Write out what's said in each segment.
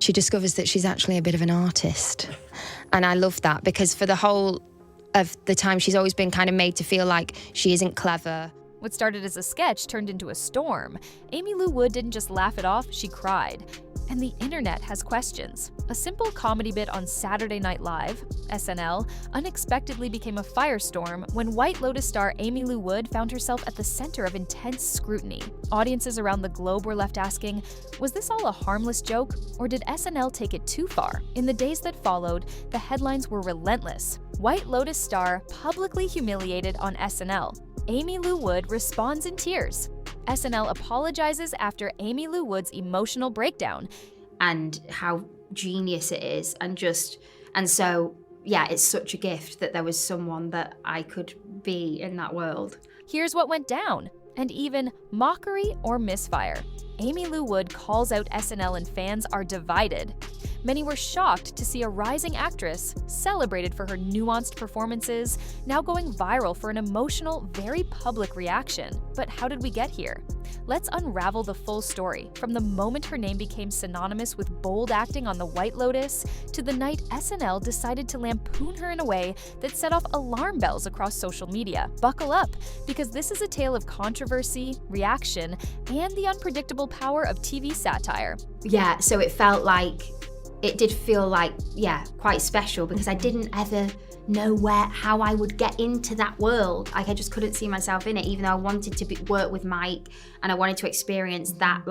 She discovers that she's actually a bit of an artist. And I love that because for the whole of the time, she's always been kind of made to feel like she isn't clever. What started as a sketch turned into a storm. Aimee Lou Wood didn't just laugh it off, she cried. And the internet has questions. A simple comedy bit on Saturday Night Live, SNL, unexpectedly became a firestorm when White Lotus star Aimee Lou Wood found herself at the center of intense scrutiny. Audiences around the globe were left asking, was this all a harmless joke, or did SNL take it too far? In the days that followed, the headlines were relentless. White Lotus star publicly humiliated on SNL. Aimee Lou Wood responds in tears. SNL apologizes after Aimee Lou Wood's emotional breakdown. And how genius it is, and so, yeah, it's such a gift that there was someone that I could be in that world. Here's what went down, and even mockery or misfire. Aimee Lou Wood calls out SNL and fans are divided. Many were shocked to see a rising actress, celebrated for her nuanced performances, now going viral for an emotional, very public reaction. But how did we get here? Let's unravel the full story, from the moment her name became synonymous with bold acting on The White Lotus, to the night SNL decided to lampoon her in a way that set off alarm bells across social media. Buckle up, because this is a tale of controversy, reaction, and the unpredictable power of TV satire. Yeah, so it did feel like, yeah, quite special, because I didn't ever know how I would get into that world. Like, I just couldn't see myself in it, even though I wanted to work with Mike and I wanted to experience that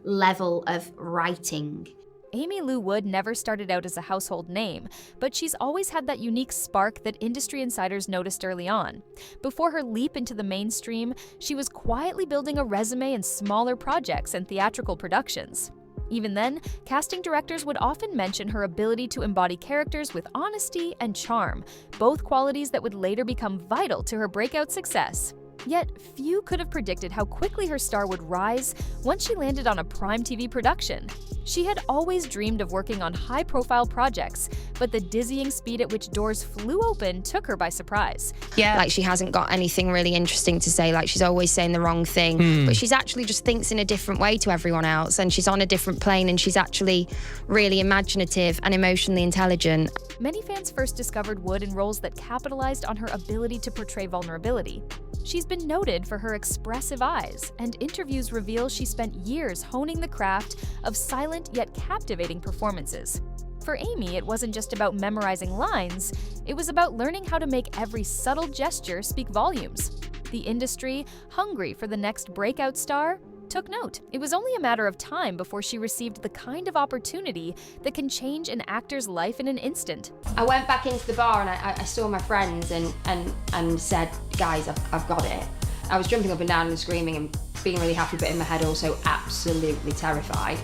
level of writing. Aimee Lou Wood never started out as a household name, but she's always had that unique spark that industry insiders noticed early on. Before her leap into the mainstream, she was quietly building a resume in smaller projects and theatrical productions. Even then, casting directors would often mention her ability to embody characters with honesty and charm, both qualities that would later become vital to her breakout success. Yet, few could have predicted how quickly her star would rise once she landed on a prime TV production. She had always dreamed of working on high-profile projects, but the dizzying speed at which doors flew open took her by surprise. Yeah, like she hasn't got anything really interesting to say, like she's always saying the wrong thing, but she's actually just thinks in a different way to everyone else, and she's on a different plane, and she's actually really imaginative and emotionally intelligent. Many fans first discovered Wood in roles that capitalized on her ability to portray vulnerability. She's been noted for her expressive eyes, and interviews reveal she spent years honing the craft of silent yet captivating performances. For Aimee, it wasn't just about memorizing lines, it was about learning how to make every subtle gesture speak volumes. The industry, hungry for the next breakout star, took note. It was only a matter of time before she received the kind of opportunity that can change an actor's life in an instant. I went back into the bar and I saw my friends and said, guys, I've got it. I was jumping up and down and screaming and being really happy, but in my head also absolutely terrified.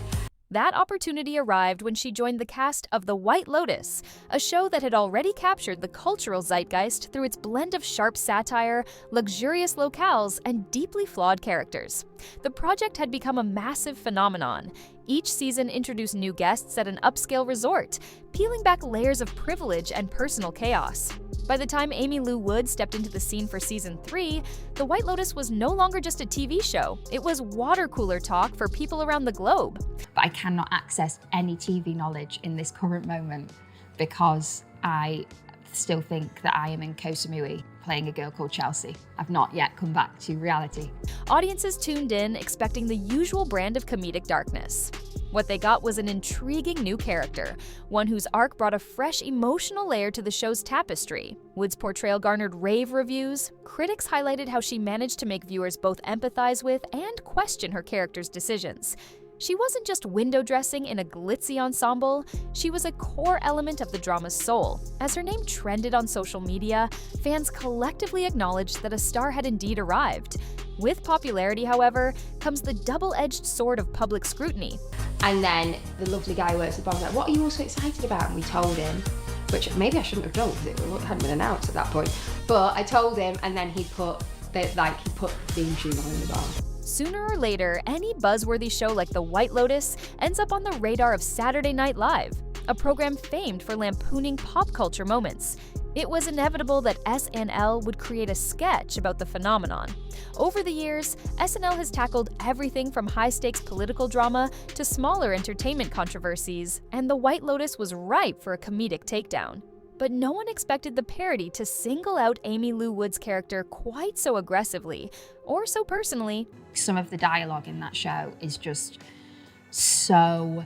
That opportunity arrived when she joined the cast of The White Lotus, a show that had already captured the cultural zeitgeist through its blend of sharp satire, luxurious locales, and deeply flawed characters. The project had become a massive phenomenon. Each season introduced new guests at an upscale resort, peeling back layers of privilege and personal chaos. By the time Aimee Lou Wood stepped into the scene for season 3, The White Lotus was no longer just a TV show. It was water cooler talk for people around the globe. But I cannot access any TV knowledge in this current moment because I still think that I am in Koh Samui playing a girl called Chelsea. I've not yet come back to reality. Audiences tuned in expecting the usual brand of comedic darkness. What they got was an intriguing new character, one whose arc brought a fresh emotional layer to the show's tapestry. Wood's portrayal garnered rave reviews. Critics highlighted how she managed to make viewers both empathize with and question her character's decisions. She wasn't just window dressing in a glitzy ensemble, she was a core element of the drama's soul. As her name trended on social media, fans collectively acknowledged that a star had indeed arrived. With popularity, however, comes the double-edged sword of public scrutiny. And then the lovely guy who works at the bar was like, what are you all so excited about? And we told him, which maybe I shouldn't have done because it hadn't been announced at that point. But I told him, and then he put the theme tune on in the bar. Sooner or later, any buzzworthy show like The White Lotus ends up on the radar of Saturday Night Live, a program famed for lampooning pop culture moments. It was inevitable that SNL would create a sketch about the phenomenon. Over the years, SNL has tackled everything from high-stakes political drama to smaller entertainment controversies, and The White Lotus was ripe for a comedic takedown. But no one expected the parody to single out Aimee Lou Wood's character quite so aggressively, or so personally. Some of the dialogue in that show is just so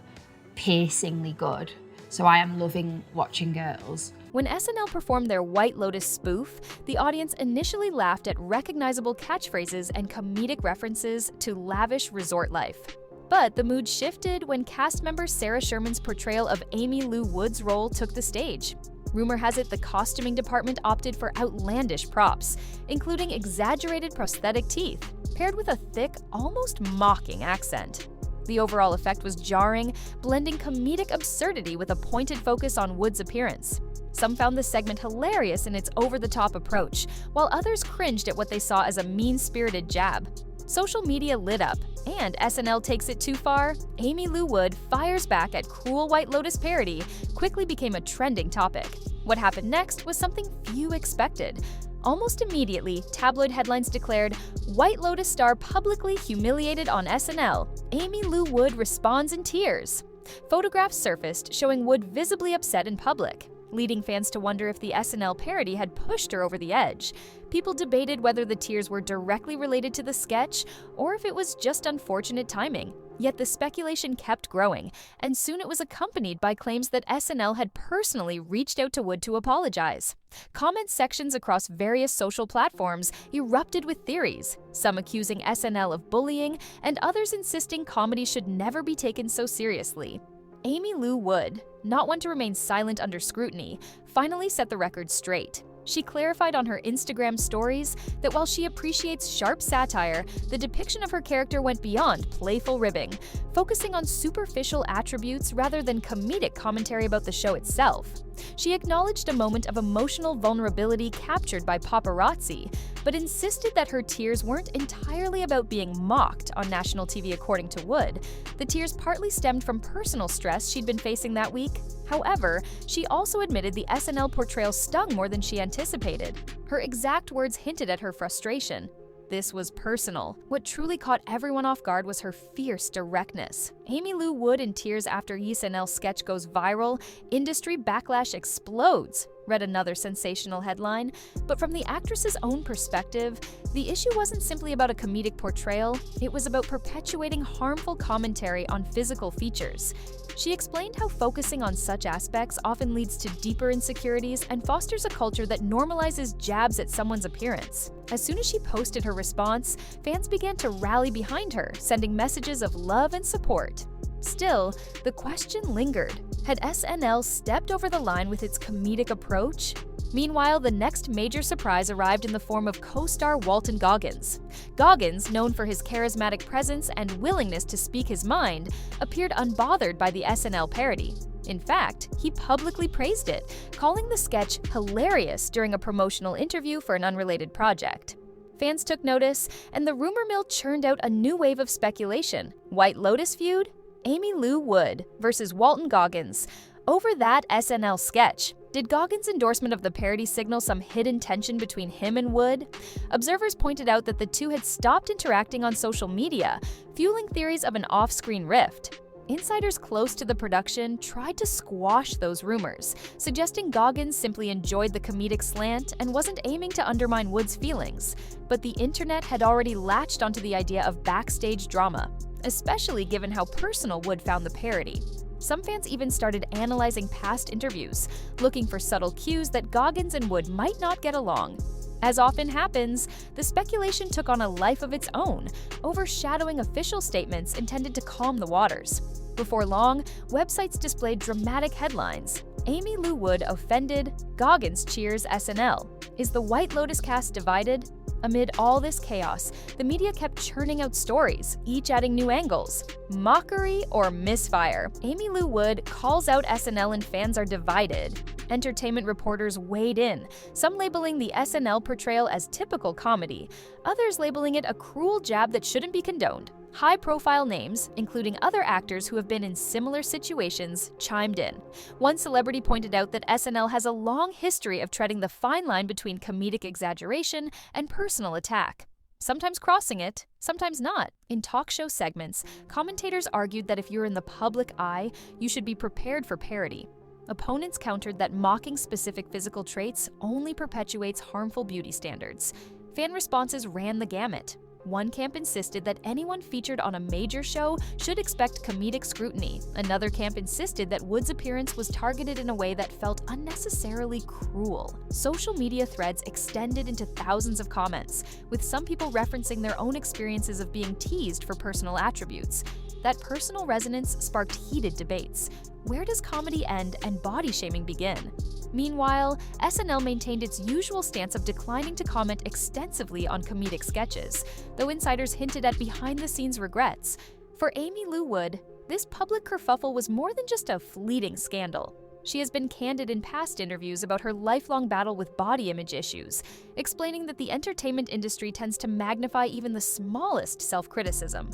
piercingly good. So I am loving watching girls. When SNL performed their White Lotus spoof, the audience initially laughed at recognizable catchphrases and comedic references to lavish resort life. But the mood shifted when cast member Sarah Sherman's portrayal of Aimee Lou Wood's role took the stage. Rumor has it the costuming department opted for outlandish props, including exaggerated prosthetic teeth, paired with a thick, almost mocking accent. The overall effect was jarring, blending comedic absurdity with a pointed focus on Wood's appearance. Some found the segment hilarious in its over-the-top approach, while others cringed at what they saw as a mean-spirited jab. Social media lit up, and SNL takes it too far. Aimee Lou Wood fires back at cruel White Lotus parody quickly became a trending topic. What happened next was something few expected. Almost immediately, tabloid headlines declared, "White Lotus star publicly humiliated on SNL. Aimee Lou Wood responds in tears." Photographs surfaced showing Wood visibly upset in public, leading fans to wonder if the SNL parody had pushed her over the edge. People debated whether the tears were directly related to the sketch or if it was just unfortunate timing. Yet the speculation kept growing, and soon it was accompanied by claims that SNL had personally reached out to Wood to apologize. Comment sections across various social platforms erupted with theories, some accusing SNL of bullying and others insisting comedy should never be taken so seriously. Aimee Lou Wood, not one to remain silent under scrutiny, finally set the record straight. She clarified on her Instagram stories that while she appreciates sharp satire, the depiction of her character went beyond playful ribbing, focusing on superficial attributes rather than comedic commentary about the show itself. She acknowledged a moment of emotional vulnerability captured by paparazzi, but insisted that her tears weren't entirely about being mocked on national TV, according to Wood. The tears partly stemmed from personal stress she'd been facing that week. However, she also admitted the SNL portrayal stung more than she anticipated. Her exact words hinted at her frustration. This was personal. What truly caught everyone off guard was her fierce directness. Aimee Lou Wood in tears after SNL sketch goes viral, industry backlash explodes, read another sensational headline. But from the actress's own perspective, the issue wasn't simply about a comedic portrayal, it was about perpetuating harmful commentary on physical features. She explained how focusing on such aspects often leads to deeper insecurities and fosters a culture that normalizes jabs at someone's appearance. As soon as she posted her response, fans began to rally behind her, sending messages of love and support. Still, the question lingered. Had SNL stepped over the line with its comedic approach? Meanwhile, the next major surprise arrived in the form of co-star Walton Goggins. Goggins, known for his charismatic presence and willingness to speak his mind, appeared unbothered by the SNL parody. In fact, he publicly praised it, calling the sketch hilarious during a promotional interview for an unrelated project. Fans took notice, and the rumor mill churned out a new wave of speculation. White Lotus feud? Aimee Lou Wood versus Walton Goggins. Over that SNL sketch, did Goggins' endorsement of the parody signal some hidden tension between him and Wood? Observers pointed out that the two had stopped interacting on social media, fueling theories of an off-screen rift. Insiders close to the production tried to squash those rumors, suggesting Goggins simply enjoyed the comedic slant and wasn't aiming to undermine Wood's feelings. But the internet had already latched onto the idea of backstage drama, especially given how personal Wood found the parody. Some fans even started analyzing past interviews, looking for subtle cues that Goggins and Wood might not get along. As often happens, the speculation took on a life of its own, overshadowing official statements intended to calm the waters. Before long, websites displayed dramatic headlines. Aimee Lou Wood offended, Goggins cheers SNL. Is the White Lotus cast divided? Amid all this chaos, the media kept churning out stories, each adding new angles. Mockery or misfire? Aimee Lou Wood calls out SNL and fans are divided. Entertainment reporters weighed in, some labeling the SNL portrayal as typical comedy, others labeling it a cruel jab that shouldn't be condoned. High-profile names, including other actors who have been in similar situations, chimed in. One celebrity pointed out that SNL has a long history of treading the fine line between comedic exaggeration and personal attack, sometimes crossing it, sometimes not. In talk show segments, commentators argued that if you're in the public eye, you should be prepared for parody. Opponents countered that mocking specific physical traits only perpetuates harmful beauty standards. Fan responses ran the gamut. One camp insisted that anyone featured on a major show should expect comedic scrutiny. Another camp insisted that Wood's appearance was targeted in a way that felt unnecessarily cruel. Social media threads extended into thousands of comments, with some people referencing their own experiences of being teased for personal attributes. That personal resonance sparked heated debates. Where does comedy end and body shaming begin? Meanwhile, SNL maintained its usual stance of declining to comment extensively on comedic sketches, though insiders hinted at behind-the-scenes regrets. For Aimee Lou Wood, this public kerfuffle was more than just a fleeting scandal. She has been candid in past interviews about her lifelong battle with body image issues, explaining that the entertainment industry tends to magnify even the smallest self-criticism.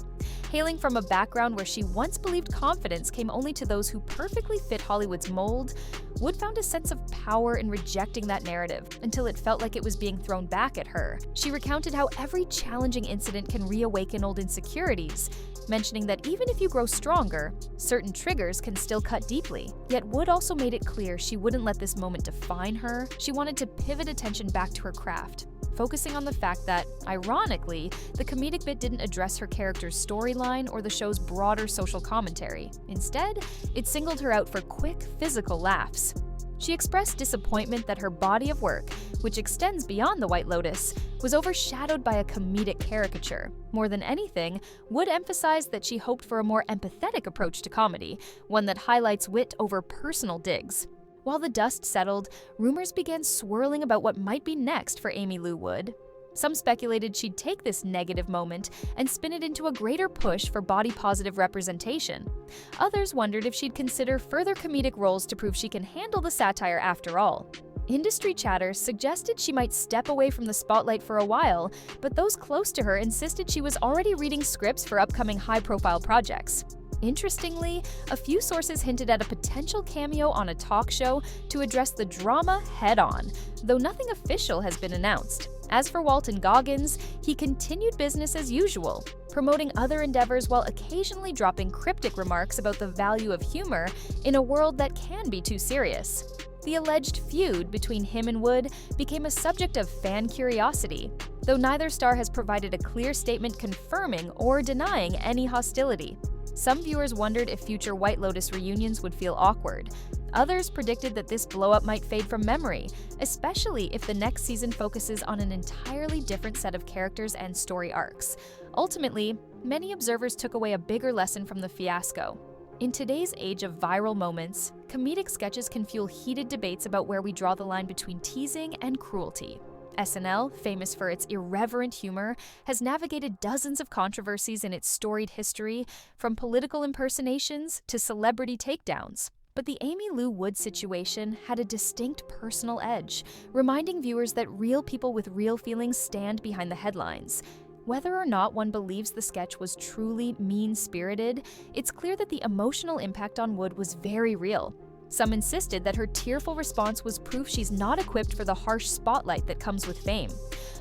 Hailing from a background where she once believed confidence came only to those who perfectly fit Hollywood's mold, Wood found a sense of power in rejecting that narrative until it felt like it was being thrown back at her. She recounted how every challenging incident can reawaken old insecurities, mentioning that even if you grow stronger, certain triggers can still cut deeply. Yet Wood also made it clear she wouldn't let this moment define her. She wanted to pivot attention back to her craft, focusing on the fact that, ironically, the comedic bit didn't address her character's storyline or the show's broader social commentary. Instead, it singled her out for quick, physical laughs. She expressed disappointment that her body of work, which extends beyond the White Lotus, was overshadowed by a comedic caricature. More than anything, Wood emphasized that she hoped for a more empathetic approach to comedy, one that highlights wit over personal digs. While the dust settled, rumors began swirling about what might be next for Aimee Lou Wood. Some speculated she'd take this negative moment and spin it into a greater push for body-positive representation. Others wondered if she'd consider further comedic roles to prove she can handle the satire after all. Industry chatter suggested she might step away from the spotlight for a while, but those close to her insisted she was already reading scripts for upcoming high-profile projects. Interestingly, a few sources hinted at a potential cameo on a talk show to address the drama head-on, though nothing official has been announced. As for Walton Goggins, he continued business as usual, promoting other endeavors while occasionally dropping cryptic remarks about the value of humor in a world that can be too serious. The alleged feud between him and Wood became a subject of fan curiosity, though neither star has provided a clear statement confirming or denying any hostility. Some viewers wondered if future White Lotus reunions would feel awkward. Others predicted that this blow-up might fade from memory, especially if the next season focuses on an entirely different set of characters and story arcs. Ultimately, many observers took away a bigger lesson from the fiasco. In today's age of viral moments, comedic sketches can fuel heated debates about where we draw the line between teasing and cruelty. SNL, famous for its irreverent humor, has navigated dozens of controversies in its storied history, from political impersonations to celebrity takedowns. But the Aimee Lou Wood situation had a distinct personal edge, reminding viewers that real people with real feelings stand behind the headlines. Whether or not one believes the sketch was truly mean-spirited, it's clear that the emotional impact on Wood was very real. Some insisted that her tearful response was proof she's not equipped for the harsh spotlight that comes with fame.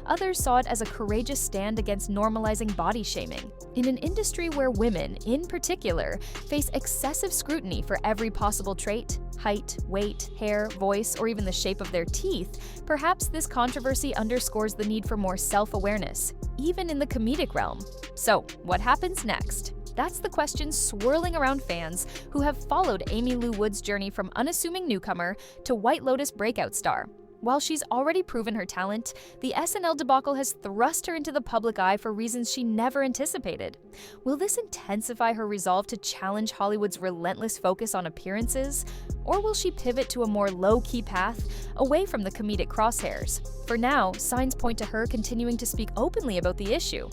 Others saw it as a courageous stand against normalizing body shaming. In an industry where women, in particular, face excessive scrutiny for every possible trait, height, weight, hair, voice, or even the shape of their teeth, perhaps this controversy underscores the need for more self-awareness, even in the comedic realm. So, what happens next? That's the question swirling around fans who have followed Aimee Lou Wood's journey from unassuming newcomer to White Lotus breakout star. While she's already proven her talent, the SNL debacle has thrust her into the public eye for reasons she never anticipated. Will this intensify her resolve to challenge Hollywood's relentless focus on appearances? Or will she pivot to a more low-key path, away from the comedic crosshairs? For now, signs point to her continuing to speak openly about the issue.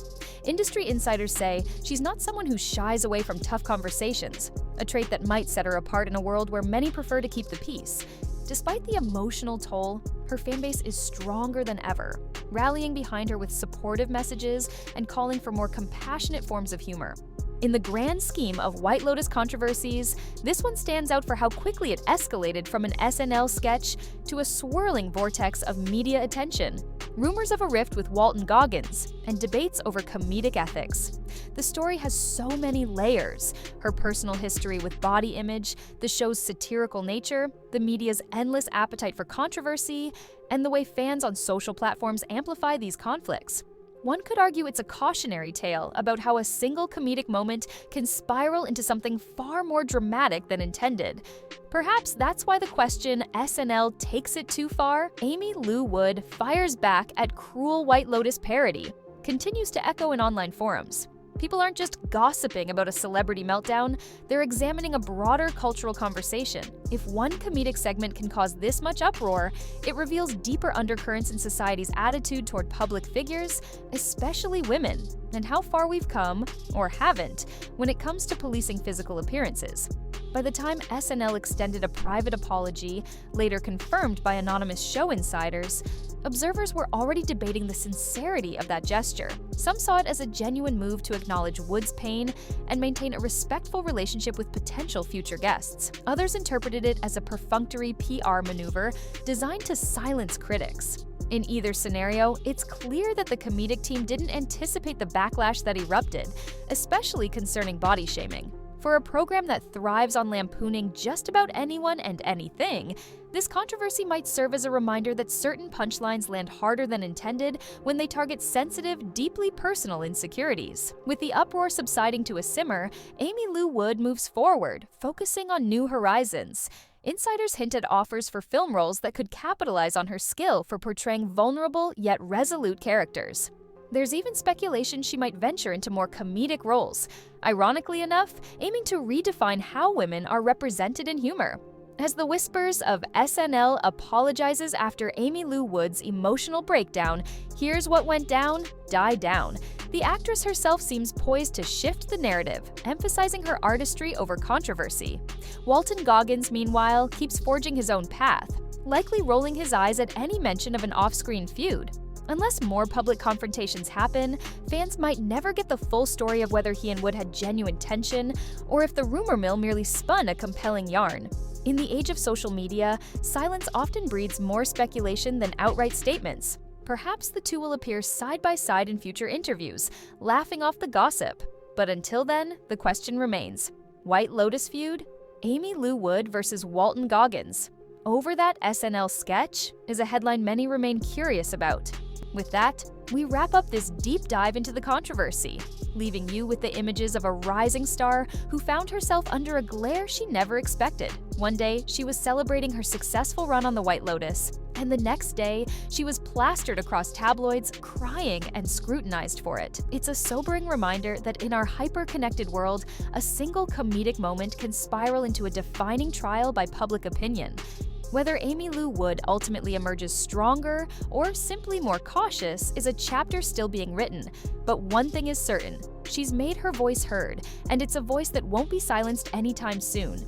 Industry insiders say she's not someone who shies away from tough conversations, a trait that might set her apart in a world where many prefer to keep the peace. Despite the emotional toll, her fanbase is stronger than ever. rallying behind her with supportive messages and calling for more compassionate forms of humor. In the grand scheme of White Lotus controversies, this one stands out for how quickly it escalated from an SNL sketch to a swirling vortex of media attention. Rumors of a rift with Walton Goggins, and debates over comedic ethics. The story has so many layers: her personal history with body image, the show's satirical nature, the media's endless appetite for controversy, and the way fans on social platforms amplify these conflicts. One could argue it's a cautionary tale about how a single comedic moment can spiral into something far more dramatic than intended. Perhaps that's why the question, SNL takes it too far? Aimee Lou Wood fires back at cruel White Lotus parody, continues to echo in online forums. People aren't just gossiping about a celebrity meltdown, they're examining a broader cultural conversation. If one comedic segment can cause this much uproar, it reveals deeper undercurrents in society's attitude toward public figures, especially women, and how far we've come, or haven't, when it comes to policing physical appearances. By the time SNL extended a private apology, later confirmed by anonymous show insiders, observers were already debating the sincerity of that gesture. Some saw it as a genuine move to acknowledge Wood's pain and maintain a respectful relationship with potential future guests. Others interpreted it as a perfunctory PR maneuver designed to silence critics. In either scenario, it's clear that the comedic team didn't anticipate the backlash that erupted, especially concerning body shaming. For a program that thrives on lampooning just about anyone and anything, this controversy might serve as a reminder that certain punchlines land harder than intended when they target sensitive, deeply personal insecurities. With the uproar subsiding to a simmer, Aimee Lou Wood moves forward, focusing on new horizons. Insiders hint at offers for film roles that could capitalize on her skill for portraying vulnerable yet resolute characters. There's even speculation she might venture into more comedic roles, ironically enough, aiming to redefine how women are represented in humor. As the whispers of SNL apologizes after Aimee Lou Wood's emotional breakdown, Here's What Went Down die down, the actress herself seems poised to shift the narrative, emphasizing her artistry over controversy. Walton Goggins, meanwhile, keeps forging his own path, likely rolling his eyes at any mention of an off-screen feud. Unless more public confrontations happen, fans might never get the full story of whether he and Wood had genuine tension, or if the rumor mill merely spun a compelling yarn. In the age of social media, silence often breeds more speculation than outright statements. Perhaps the two will appear side by side in future interviews, laughing off the gossip. But until then, the question remains: White Lotus feud? Aimee Lou Wood versus Walton Goggins. Over that SNL sketch is a headline many remain curious about. With that, we wrap up this deep dive into the controversy, leaving you with the images of a rising star who found herself under a glare she never expected. One day, she was celebrating her successful run on the White Lotus, and the next day, she was plastered across tabloids, crying and scrutinized for it. It's a sobering reminder that in our hyper-connected world, a single comedic moment can spiral into a defining trial by public opinion. Whether Aimee Lou Wood ultimately emerges stronger or simply more cautious is a chapter still being written, but one thing is certain: she's made her voice heard, and it's a voice that won't be silenced anytime soon.